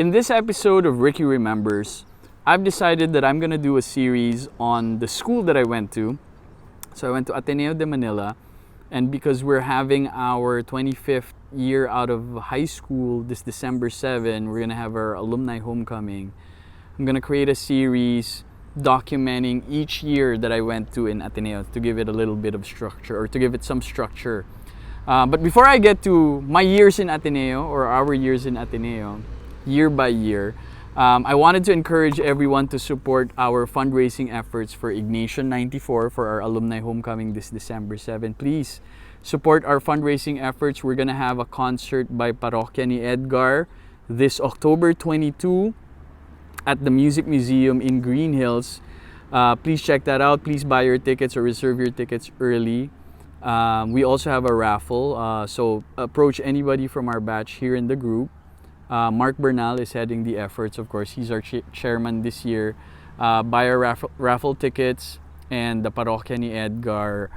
In this episode of Ricky Remembers, I've decided that I'm going to do a series on the school that I went to. So I went to Ateneo de Manila, and because we're having our 25th year out of high school this December 7, we're going to have our alumni homecoming. I'm going to create a series documenting each year that I went to in Ateneo to give it a little bit of structure, or to give it some structure. But before I get to my years in Ateneo, or our years in Ateneo, year by year, I wanted to encourage everyone to support our fundraising efforts for Ignatian 94 for our alumni homecoming this December 7. Please support our fundraising efforts. We're gonna have a concert by Parokya ni Edgar this October 22 at the Music Museum in Green Hills. Please check that out. Please buy your tickets or reserve your tickets early. We also have a raffle, so approach anybody from our batch here in the group. Mark Bernal is heading the efforts, of course. He's our chairman this year. Buy our raffle tickets, and the Parokya ni Edgar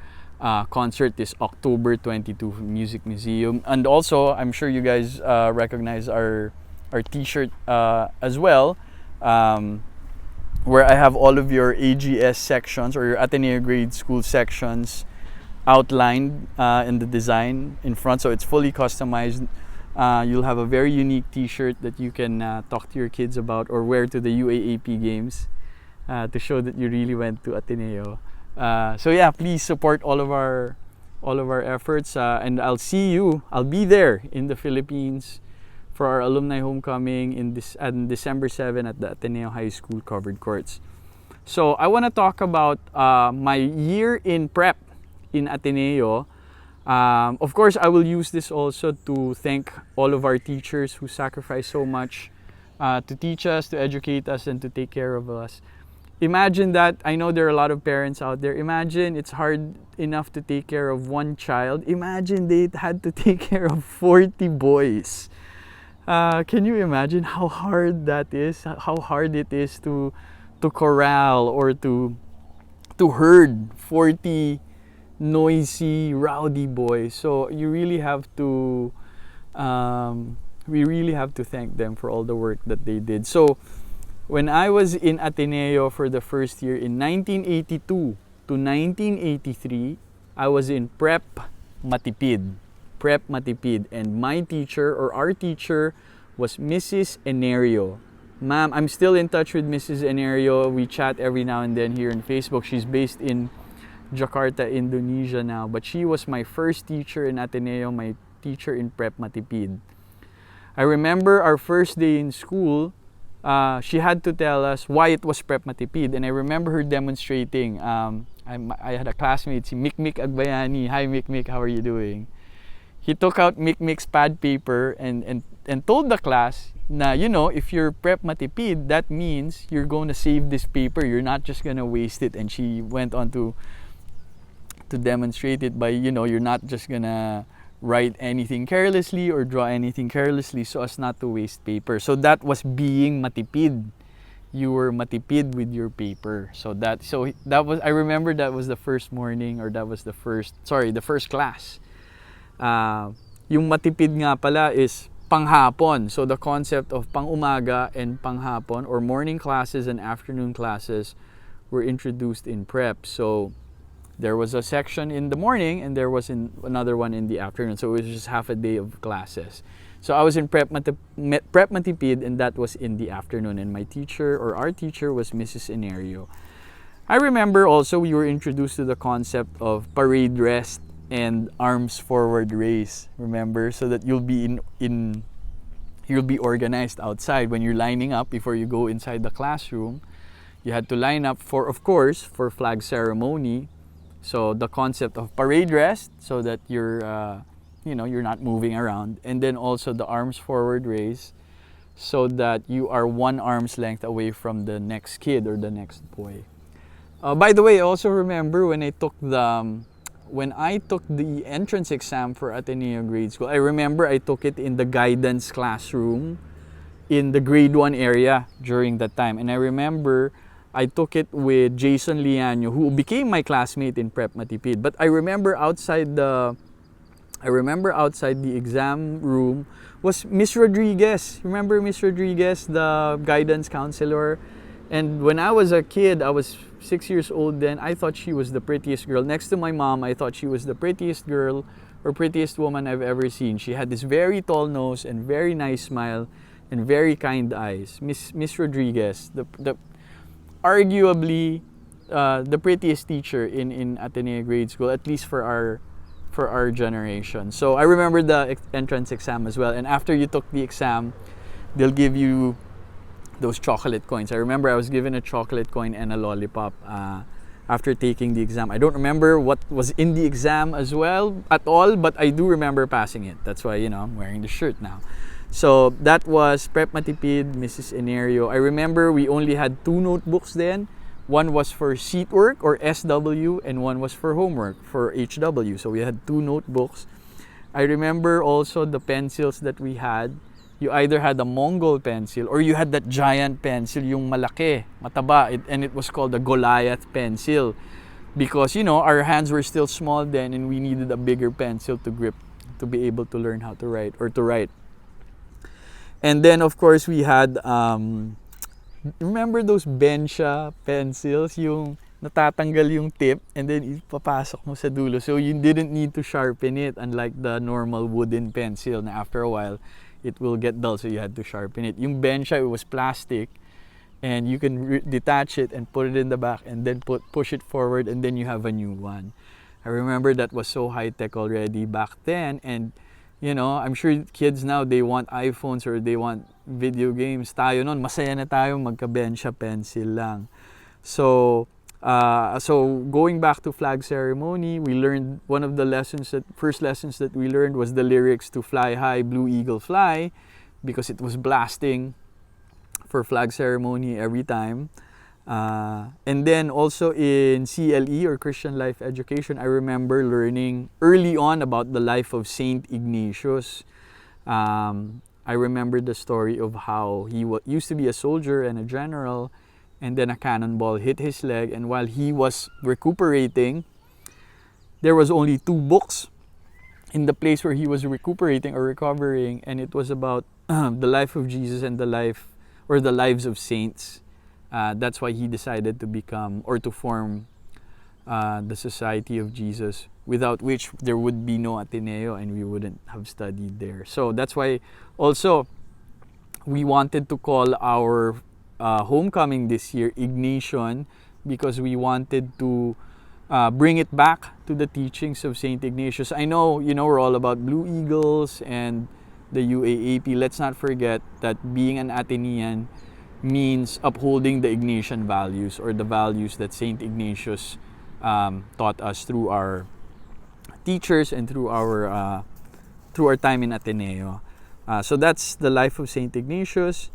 concert is October 22 Music Museum. And also, I'm sure you guys recognize our t-shirt as well, where I have all of your AGS sections, or your Ateneo Grade School sections, outlined in the design in front. So it's fully customized. You'll have a very unique t-shirt that you can talk to your kids about, or wear to the UAAP games to show that you really went to Ateneo. So yeah, please support all of our efforts, and I'll be there in the Philippines for our alumni homecoming on December 7 at the Ateneo High School covered courts. So I want to talk about my year in prep in Ateneo. Of course, I will use this also to thank all of our teachers who sacrificed so much to teach us, to educate us, and to take care of us. Imagine that. I know there are a lot of parents out there. Imagine it's hard enough to take care of one child. Imagine they had to take care of 40 boys. Can you imagine how hard that is? How hard it is to corral or to herd 40 noisy, rowdy boys. So you really have to, we really have to thank them for all the work that they did. So when I was in Ateneo for the first year in 1982 to 1983, I was in Prep Matipid. Prep Matipid. And my teacher, or our teacher, was Mrs. Enerio. Ma'am, I'm still in touch with Mrs. Enerio. We chat every now and then here on Facebook. She's based in Jakarta, Indonesia now, but she was my first teacher in Ateneo, my teacher in Prep Matipid. I remember our first day in school, she had to tell us why it was Prep Matipid, and I remember her demonstrating. I had a classmate, si Mikmik Agbayani. Hi Mikmik, how are you doing? He took out Mikmik's pad paper and told the class na, you know, if you're Prep Matipid, that means you're going to save this paper. You're not just going to waste it. And she went on to demonstrate it by, you know, you're not just gonna write anything carelessly or draw anything carelessly so as not to waste paper. So that was being matipid. You were matipid with your paper. So that was, I remember that was the first morning, or that was the first class. Yung matipid nga pala is panghapon. So the concept of pang-umaga and panghapon, or morning classes and afternoon classes, were introduced in prep. So there was a section in the morning and there was another one in the afternoon. So it was just half a day of classes. So I was in Prep Matipid, and that was in the afternoon. And my teacher, or our teacher, was Mrs. Enerio. I remember also we were introduced to the concept of parade rest and arms forward raise. Remember? So that you'll be you'll be organized outside when you're lining up before you go inside the classroom. You had to line up for flag ceremony. So the concept of parade rest, so that you're not moving around, and then also the arms forward raise, so that you are one arm's length away from the next kid or the next boy. By the way, I also remember when I took the entrance exam for Ateneo Grade School. I remember I took it in the guidance classroom in the grade 1 area during that time, and I remember I took it with Jason Liano, who became my classmate in Prep Matipid. But I remember outside the I remember outside the exam room was Miss Rodriguez. Remember Miss Rodriguez, the guidance counselor? And when I was a kid, I was 6 years old then, I thought she was the prettiest girl. Next to my mom, I thought she was the prettiest girl or prettiest woman I've ever seen. She had this very tall nose and very nice smile and very kind eyes. Miss Rodriguez, the arguably the prettiest teacher in Ateneo Grade School, at least for our generation. So I remember the entrance exam as well. And after you took the exam, they'll give you those chocolate coins. I remember I was given a chocolate coin and a lollipop after taking the exam. I don't remember what was in the exam as well at all, but I do remember passing it. That's why, I'm wearing the shirt now. So that was Prep Matipid, Mrs. Enerio. I remember we only had 2 notebooks then. One was for seat work or SW and one was for homework for HW. So we had 2 notebooks. I remember also the pencils that we had. You either had a Mongol pencil or you had that giant pencil, yung malaki, mataba, and it was called a Goliath pencil because, our hands were still small then and we needed a bigger pencil to grip to be able to learn how to write or to write. And then, of course, we had, remember those Bensha pencils, yung natatanggal yung tip and then ipapasok mo sa dulo. So you didn't need to sharpen it, unlike the normal wooden pencil na after a while, it will get dull, so you had to sharpen it. Yung Bensha, it was plastic and you can detach it and put it in the back and then push it forward and then you have a new one. I remember that was so high-tech already back then, and I'm sure kids now, they want iPhones or they want video games. Tayo noon, masaya na tayo magka-Bensha pencil lang. So going back to flag ceremony, we learned one of the first lessons that we learned was the lyrics to Fly High, Blue Eagle Fly, because it was blasting for flag ceremony every time. And then also in CLE or Christian Life Education, I remember learning early on about the life of Saint Ignatius. I remember the story of how he used to be a soldier and a general, and then a cannonball hit his leg, and while he was recuperating, there was only 2 books in the place where he was recuperating or recovering, and it was about the life of Jesus and the lives of saints. That's why he decided to become or to form the Society of Jesus, without which there would be no Ateneo and we wouldn't have studied there. So that's why also we wanted to call our homecoming this year Ignatian, because we wanted to bring it back to the teachings of Saint Ignatius. I know, we're all about Blue Eagles and the UAAP. Let's not forget that being an Atenean means upholding the Ignatian values, or the values that Saint Ignatius taught us through our teachers and through our time in Ateneo. So that's the life of Saint Ignatius.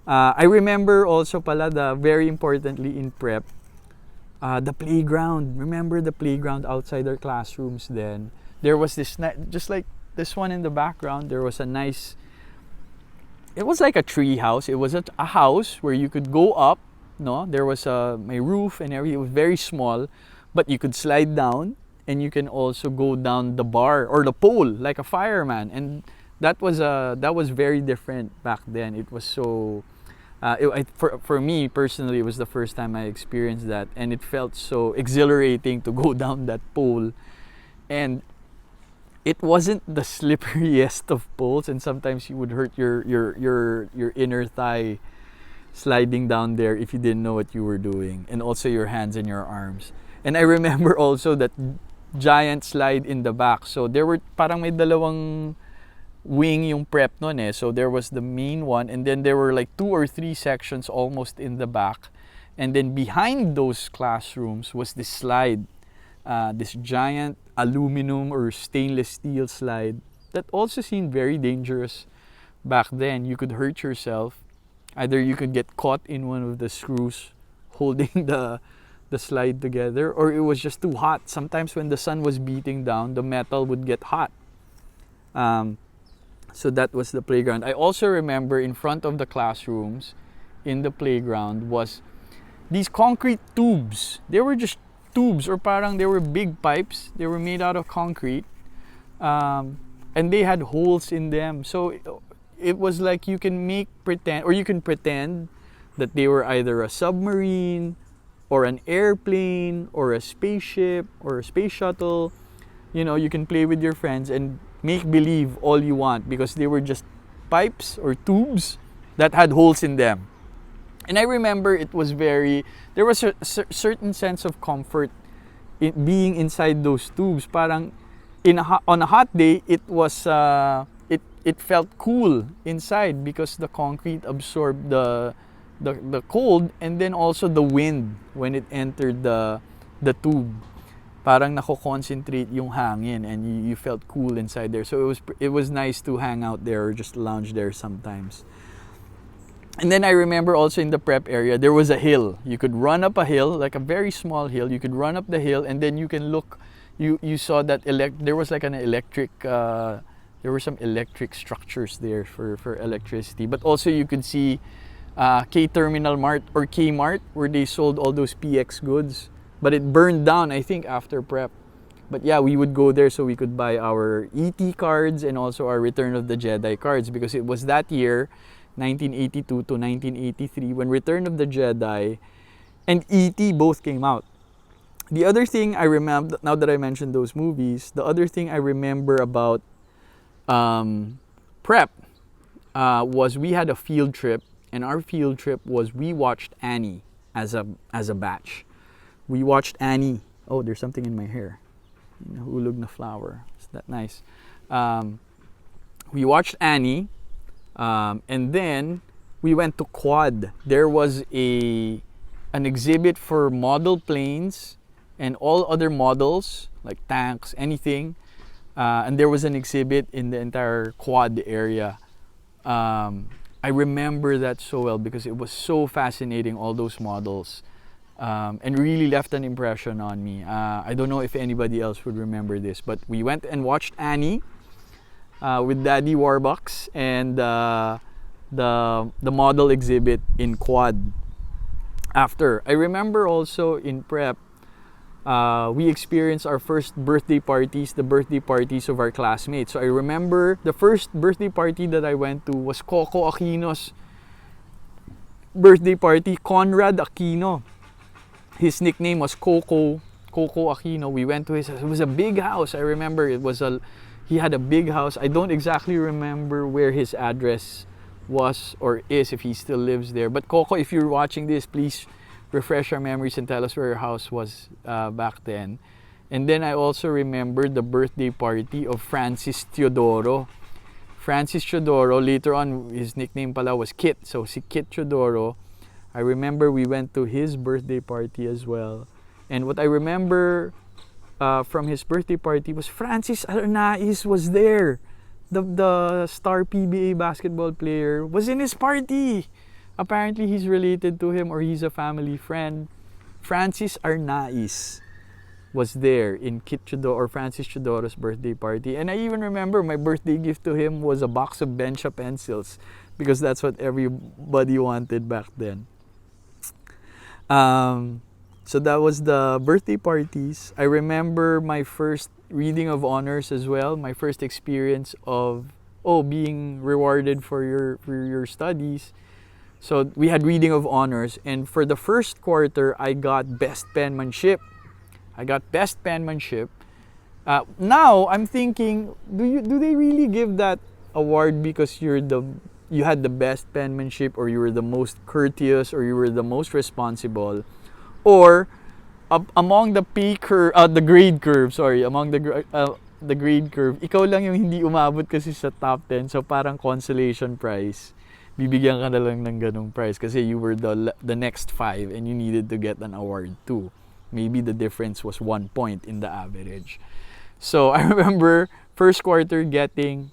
I remember also very importantly in prep, the playground. Remember the playground outside our classrooms then? There was this, just like this one in the background, there was a nice, it was like a tree house. It was a house where you could go up, there was a roof and everything. It was very small, but you could slide down and you can also go down the bar or the pole like a fireman. And that was very different back then. It was so, for me personally, it was the first time I experienced that, and it felt so exhilarating to go down that pole. And it wasn't the slipperiest of poles, and sometimes you would hurt your inner thigh sliding down there if you didn't know what you were doing, and also your hands and your arms. And I remember also that giant slide in the back. So there were parang may dalawang wing yung prep nun eh. So there was the main one, and then there were like 2 or 3 sections almost in the back. And then behind those classrooms was this slide, this giant aluminum or stainless steel slide that also seemed very dangerous back then. You could hurt yourself. Either you could get caught in one of the screws holding the slide together, or it was just too hot. Sometimes when the sun was beating down, the metal would get hot. So that was the playground. I also remember in front of the classrooms in the playground was these concrete tubes. They were just tubes, or parang they were big pipes. They were made out of concrete. and they had holes in them. So it was like you can pretend that they were either a submarine or an airplane or a spaceship or a space shuttle. You know, you can play with your friends and make believe all you want because they were just pipes or tubes that had holes in them. And I remember there was a certain sense of comfort in being inside those tubes. Parang on a hot day, it felt cool inside because the concrete absorbed the cold, and then also the wind when it entered the tube. Parang nako-concentrate yung hangin and you felt cool inside there. So it was nice to hang out there or just lounge there sometimes. And then I remember also in the prep area, there was a hill. You could run up a hill, like a very small hill. You could run up the hill and then you can look, you saw that there was like an electric, there were some electric structures there for electricity. But also you could see K-Terminal Mart or K-Mart where they sold all those PX goods. But it burned down, I think, after prep. But yeah, we would go there so we could buy our ET cards and also our Return of the Jedi cards because it was that year, 1982 to 1983, when Return of the Jedi and ET both came out. The other thing I remember, now that I mentioned those movies, the other thing I remember about prep was we had a field trip, and our field trip was we watched Annie as a batch. We watched Annie. Oh, there's something in my hair. Hulog na flower. Is that nice? We watched Annie, and then we went to Quad. There was an exhibit for model planes and all other models like tanks, anything. And there was an exhibit in the entire Quad area. I remember that so well because it was so fascinating, all those models. And really left an impression on me. I don't know if anybody else would remember this, but we went and watched Annie with Daddy Warbucks and the model exhibit in Quad. After, I remember also in prep, we experienced our first birthday parties, the birthday parties of our classmates. So I remember the first birthday party that I went to was Coco Aquino's birthday party, Conrad Aquino. His nickname was Coco Aquino. We went to his house. It was a big house. I remember he had a big house. I don't exactly remember where his address was or is, if he still lives there. But Coco, if you're watching this, please refresh our memories and tell us where your house was back then. And then I also remember the birthday party of Francis Teodoro. Francis Teodoro, later on, his nickname pala was Kit. So si Kit Teodoro, I remember we went to his birthday party as well. And what I remember from his birthday party was Francis Arnaiz was there. The star PBA basketball player was in his party. Apparently he's related to him or he's a family friend. Francis Arnaiz was there in Francis Teodoro's birthday party. And I even remember my birthday gift to him was a box of Bencha pencils because that's what everybody wanted back then. So that was the birthday parties. I remember my first reading of honors as well. My first experience of being rewarded for your studies. So we had reading of honors, and for the first quarter, I got best penmanship. Now I'm thinking, do they really give that award because you had the best penmanship, or you were the most courteous, or you were the most responsible, or among the grade curve, the grade curve, ikaw lang yung hindi umabot kasi sa top 10, so parang consolation prize. Bibigyan ka na lang ng ganung prize kasi you were the next 5 and you needed to get an award too. Maybe the difference was 1 point in the average. So I remember first quarter getting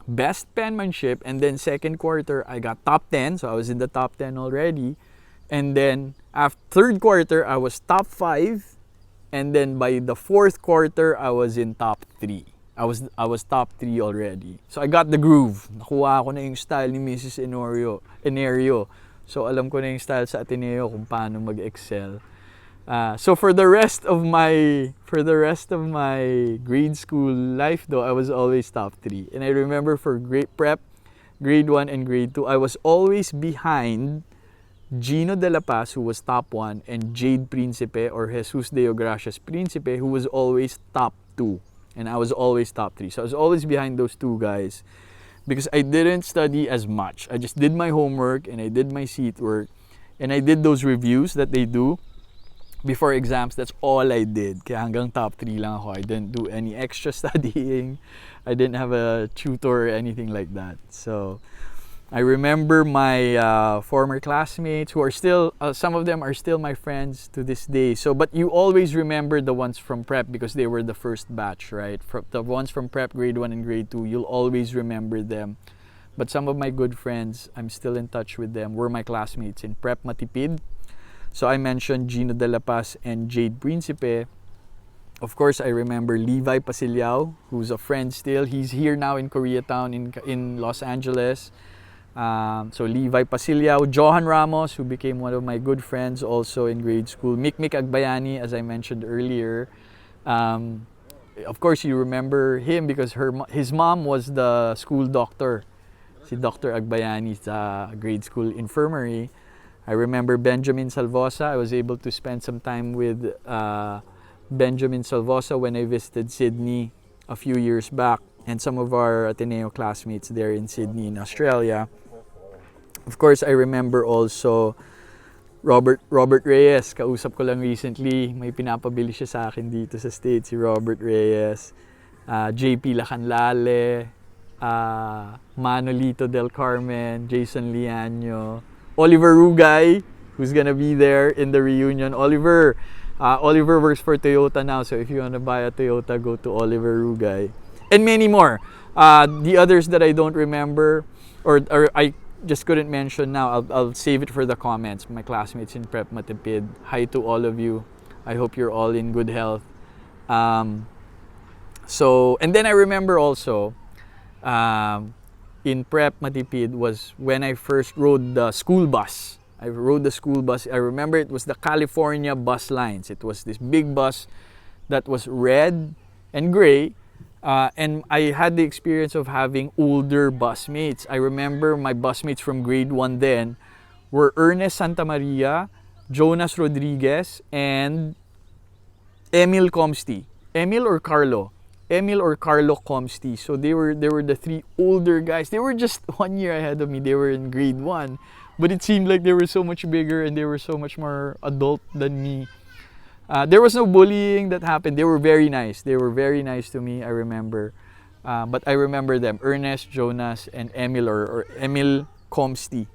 best penmanship, and then second quarter I got top 10, so I was in the top 10 already. And then after third quarter I was top 5, and then by the fourth quarter I was in top 3. I was top 3 already. So I got the groove. Nakuha ko na yung style ni Mrs. Enerio. So alam ko na yung style sa Ateneo kung paano mag-excel. So for the rest of my grade school life, though, I was always top 3. And I remember for grade prep, grade 1 and grade 2, I was always behind Gino de la Paz, who was top 1, and Jade Principe or Jesus de Gracias Principe, who was always top 2. And I was always top 3. So I was always behind those two guys because I didn't study as much. I just did my homework and I did my seat work and I did those reviews that they do before exams. That's all I did. Kaya hanggang top 3 lang ako. I didn't do any extra studying. I didn't have a tutor or anything like that. So I remember my former classmates who are still, some of them are still my friends to this day. So, but you always remember the ones from prep because they were the first batch, right? The ones from prep grade 1 and grade 2, you'll always remember them. But some of my good friends, I'm still in touch with them, were my classmates in Prep Matipid. So I mentioned Gino de la Paz and Jade Principe. Of course, I remember Levi Pasiliao, who's a friend still. He's here now in Koreatown in Los Angeles. So Levi Pasiliao, Johan Ramos, who became one of my good friends also in grade school. Mikmik Agbayani, as I mentioned earlier. Of course, you remember him because his mom was the school doctor. Si Dr. Agbayani's grade school infirmary. I remember Benjamin Salvosa. I was able to spend some time with Benjamin Salvosa when I visited Sydney a few years back, and some of our Ateneo classmates there in Sydney in Australia. Of course, I remember also Robert Reyes. Kausap ko lang recently. May pinapabili siya sa akin dito sa States, si Robert Reyes. JP Lacanlale, Manolito Del Carmen, Jason Liaño, Oliver Rugay, who's gonna be there in the reunion. Oliver works for Toyota now, so if you wanna buy a Toyota, go to Oliver Rugay. And many more. The others that I don't remember, or I just couldn't mention now, I'll save it for the comments. My classmates in Prep Matipid, hi to all of you. I hope you're all in good health. So, and then I remember also, in Prep Matipid was when I first rode the school bus. I rode the school bus. I remember it was the California Bus Lines. It was this big bus that was red and gray. And I had the experience of having older busmates. I remember my busmates from grade 1 then were Ernest Santamaria, Jonas Rodriguez, and Emil Comsti. Emil or Carlo Comsti. So they were the 3 older guys. They were just 1 year ahead of me. They were in grade 1. But it seemed like they were so much bigger and they were so much more adult than me. There was no bullying that happened. They were very nice. They were very nice to me, I remember. But I remember them, Ernest, Jonas, and Emil or Emil Comsti.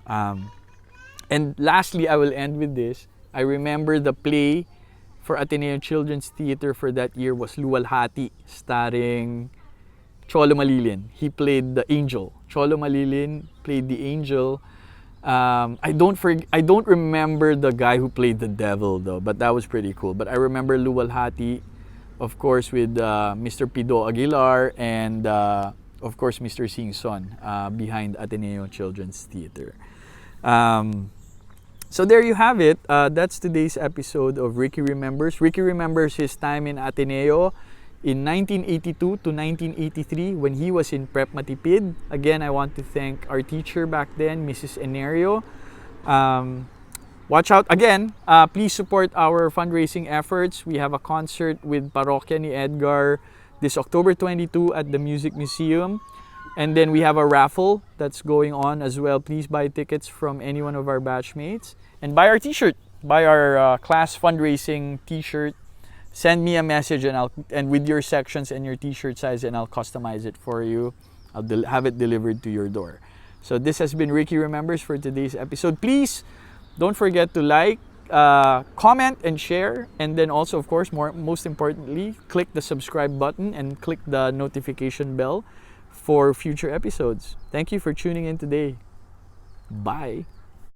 And lastly, I will end with this. I remember the play for Ateneo Children's Theater for that year was Luwalhati, starring Cholo Malilin. He played the angel. Cholo Malilin played the angel. I don't remember the guy who played the devil though, but that was pretty cool. But I remember Luwalhati, of course, with Mr. Pido Aguilar and of course Mr. Sing Son behind Ateneo Children's Theater. So there you have it. That's today's episode of Ricky Remembers. Ricky remembers his time in Ateneo in 1982 to 1983 when he was in Prep Matipid. Again, I want to thank our teacher back then, Mrs. Enerio. Watch out again. Please support our fundraising efforts. We have a concert with Parokya ni Edgar this October 22 at the Music Museum. And then we have a raffle that's going on as well. Please buy tickets from any one of our batchmates. And buy our t-shirt. Buy our class fundraising t-shirt. Send me a message and with your sections and your t-shirt size, and I'll customize it for you. I'll have it delivered to your door. So this has been Ricky Remembers for today's episode. Please don't forget to like, comment, and share. And then also, of course, most importantly, click the subscribe button and click the notification bell for future episodes. Thank you for tuning in today. Bye.